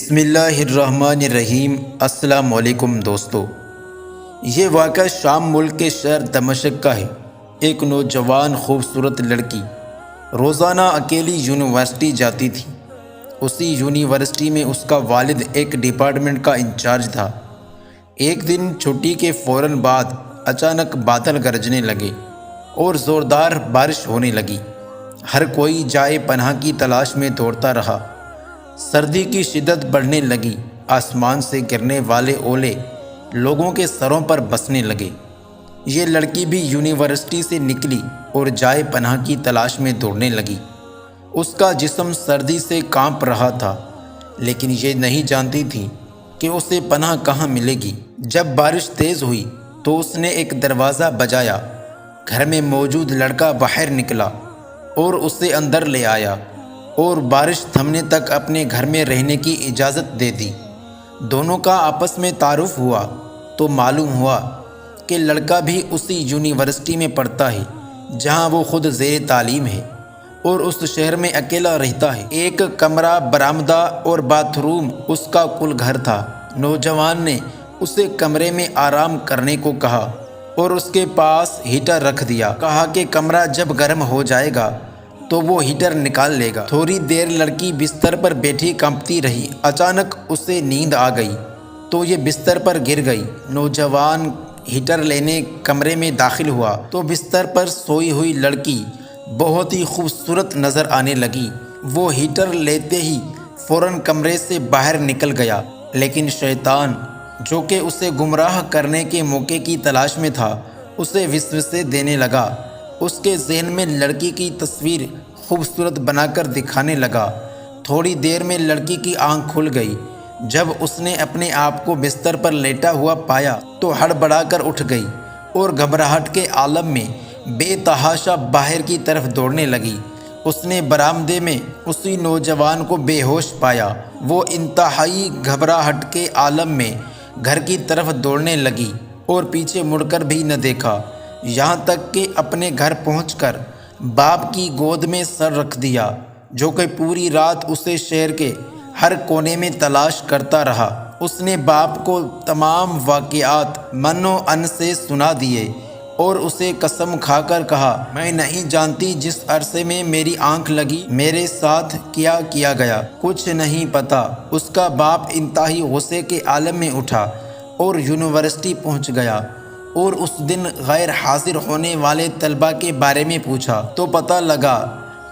بسم اللہ الرحمن الرحیم۔ السلام علیکم دوستو، یہ واقعہ شام ملک کے شہر دمشق کا ہے۔ ایک نوجوان خوبصورت لڑکی روزانہ اکیلی یونیورسٹی جاتی تھی۔ اسی یونیورسٹی میں اس کا والد ایک ڈپارٹمنٹ کا انچارج تھا۔ ایک دن چھٹی کے فوراً بعد اچانک بادل گرجنے لگے اور زوردار بارش ہونے لگی۔ ہر کوئی جائے پناہ کی تلاش میں دوڑتا رہا۔ سردی کی شدت بڑھنے لگی۔ آسمان سے گرنے والے اولے لوگوں کے سروں پر بسنے لگے۔ یہ لڑکی بھی یونیورسٹی سے نکلی اور جائے پناہ کی تلاش میں دوڑنے لگی۔ اس کا جسم سردی سے کانپ رہا تھا، لیکن یہ نہیں جانتی تھی کہ اسے پناہ کہاں ملے گی۔ جب بارش تیز ہوئی تو اس نے ایک دروازہ بجایا۔ گھر میں موجود لڑکا باہر نکلا اور اسے اندر لے آیا اور بارش تھمنے تک اپنے گھر میں رہنے کی اجازت دے دی۔ دونوں کا آپس میں تعارف ہوا تو معلوم ہوا کہ لڑکا بھی اسی یونیورسٹی میں پڑھتا ہے جہاں وہ خود زیر تعلیم ہے اور اس شہر میں اکیلا رہتا ہے۔ ایک کمرہ، برآمدہ اور باتھ روم اس کا کل گھر تھا۔ نوجوان نے اسے کمرے میں آرام کرنے کو کہا اور اس کے پاس ہیٹر رکھ دیا۔ کہا کہ کمرہ جب گرم ہو جائے گا تو وہ ہیٹر نکال لے گا۔ تھوڑی دیر لڑکی بستر پر بیٹھی کانپتی رہی۔ اچانک اسے نیند آ گئی تو یہ بستر پر گر گئی۔ نوجوان ہیٹر لینے کمرے میں داخل ہوا تو بستر پر سوئی ہوئی لڑکی بہت ہی خوبصورت نظر آنے لگی۔ وہ ہیٹر لیتے ہی فوراً کمرے سے باہر نکل گیا، لیکن شیطان جو کہ اسے گمراہ کرنے کے موقع کی تلاش میں تھا اسے وسوسے دینے لگا۔ اس کے ذہن میں لڑکی کی تصویر خوبصورت بنا کر دکھانے لگا۔ تھوڑی دیر میں لڑکی کی آنکھ کھل گئی۔ جب اس نے اپنے آپ کو بستر پر لیٹا ہوا پایا تو ہڑبڑا کر اٹھ گئی اور گھبراہٹ کے عالم میں بے تحاشا باہر کی طرف دوڑنے لگی۔ اس نے برآمدے میں اسی نوجوان کو بے ہوش پایا۔ وہ انتہائی گھبراہٹ کے عالم میں گھر کی طرف دوڑنے لگی اور پیچھے مڑ کر بھی نہ دیکھا، یہاں تک کہ اپنے گھر پہنچ کر باپ کی گود میں سر رکھ دیا، جو کہ پوری رات اسے شہر کے ہر کونے میں تلاش کرتا رہا۔ اس نے باپ کو تمام واقعات من و ان سے سنا دیے اور اسے قسم کھا کر کہا، میں نہیں جانتی جس عرصے میں میری آنکھ لگی میرے ساتھ کیا کیا گیا، کچھ نہیں پتا۔ اس کا باپ انتہائی غصے کے عالم میں اٹھا اور یونیورسٹی پہنچ گیا اور اس دن غیر حاضر ہونے والے طلباء کے بارے میں پوچھا تو پتہ لگا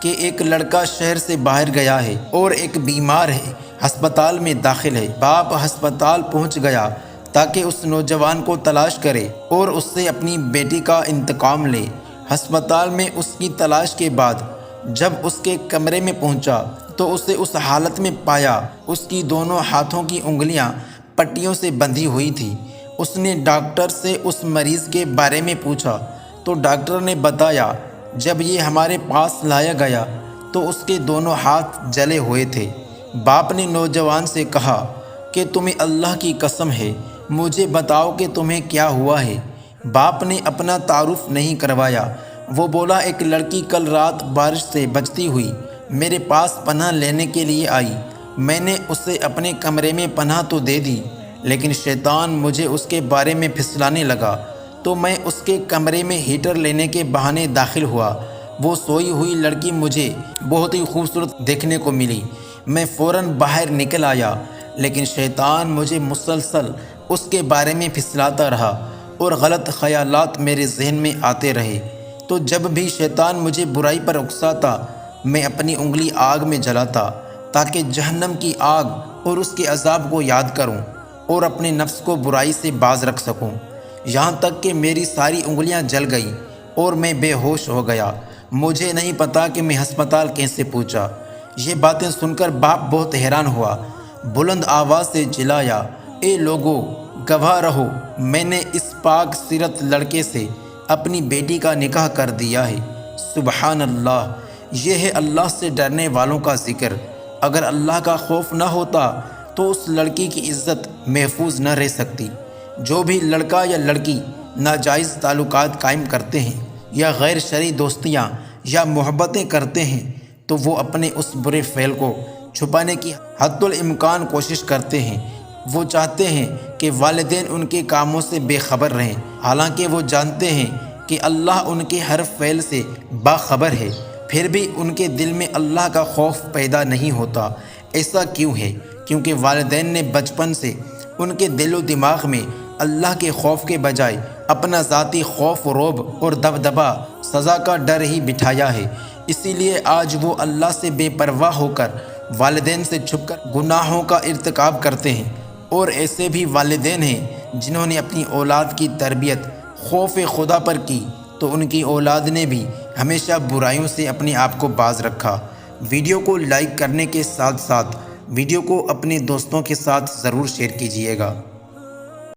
کہ ایک لڑکا شہر سے باہر گیا ہے اور ایک بیمار ہے، ہسپتال میں داخل ہے۔ باپ ہسپتال پہنچ گیا تاکہ اس نوجوان کو تلاش کرے اور اس سے اپنی بیٹی کا انتقام لے۔ ہسپتال میں اس کی تلاش کے بعد جب اس کے کمرے میں پہنچا تو اسے اس حالت میں پایا۔ اس کی دونوں ہاتھوں کی انگلیاں پٹیوں سے بندھی ہوئی تھی۔ اس نے ڈاکٹر سے اس مریض کے بارے میں پوچھا تو ڈاکٹر نے بتایا جب یہ ہمارے پاس لایا گیا تو اس کے دونوں ہاتھ جلے ہوئے تھے۔ باپ نے نوجوان سے کہا کہ تمہیں اللہ کی قسم ہے، مجھے بتاؤ کہ تمہیں کیا ہوا ہے۔ باپ نے اپنا تعارف نہیں کروایا۔ وہ بولا، ایک لڑکی کل رات بارش سے بچتی ہوئی میرے پاس پناہ لینے کے لیے آئی۔ میں نے اسے اپنے کمرے میں پناہ تو دے دی، لیکن شیطان مجھے اس کے بارے میں پھسلانے لگا تو میں اس کے کمرے میں ہیٹر لینے کے بہانے داخل ہوا۔ وہ سوئی ہوئی لڑکی مجھے بہت ہی خوبصورت دیکھنے کو ملی۔ میں فوراً باہر نکل آیا، لیکن شیطان مجھے مسلسل اس کے بارے میں پھسلاتا رہا اور غلط خیالات میرے ذہن میں آتے رہے۔ تو جب بھی شیطان مجھے برائی پر اکساتا میں اپنی انگلی آگ میں جلاتا تاکہ جہنم کی آگ اور اس کے عذاب کو یاد کروں اور اپنے نفس کو برائی سے باز رکھ سکوں، یہاں تک کہ میری ساری انگلیاں جل گئیں اور میں بے ہوش ہو گیا۔ مجھے نہیں پتا کہ میں ہسپتال کیسے پہنچا۔ یہ باتیں سن کر باپ بہت حیران ہوا۔ بلند آواز سے چلایا، اے لوگو، گواہ رہو، میں نے اس پاک سیرت لڑکے سے اپنی بیٹی کا نکاح کر دیا ہے۔ سبحان اللہ! یہ ہے اللہ سے ڈرنے والوں کا ذکر۔ اگر اللہ کا خوف نہ ہوتا تو اس لڑکی کی عزت محفوظ نہ رہ سکتی۔ جو بھی لڑکا یا لڑکی ناجائز تعلقات قائم کرتے ہیں یا غیر شرعی دوستیاں یا محبتیں کرتے ہیں تو وہ اپنے اس برے فعل کو چھپانے کی حد الامکان کوشش کرتے ہیں۔ وہ چاہتے ہیں کہ والدین ان کے کاموں سے بے خبر رہیں، حالانکہ وہ جانتے ہیں کہ اللہ ان کے ہر فعل سے باخبر ہے، پھر بھی ان کے دل میں اللہ کا خوف پیدا نہیں ہوتا۔ ایسا کیوں ہے؟ کیونکہ والدین نے بچپن سے ان کے دل و دماغ میں اللہ کے خوف کے بجائے اپنا ذاتی خوف و رعب اور دبدبہ، سزا کا ڈر ہی بٹھایا ہے۔ اسی لیے آج وہ اللہ سے بے پرواہ ہو کر والدین سے چھپ کر گناہوں کا ارتکاب کرتے ہیں۔ اور ایسے بھی والدین ہیں جنہوں نے اپنی اولاد کی تربیت خوف خدا پر کی، تو ان کی اولاد نے بھی ہمیشہ برائیوں سے اپنے آپ کو باز رکھا۔ ویڈیو کو لائک کرنے کے ساتھ ساتھ ویڈیو کو اپنے دوستوں کے ساتھ ضرور شیئر کیجیے گا۔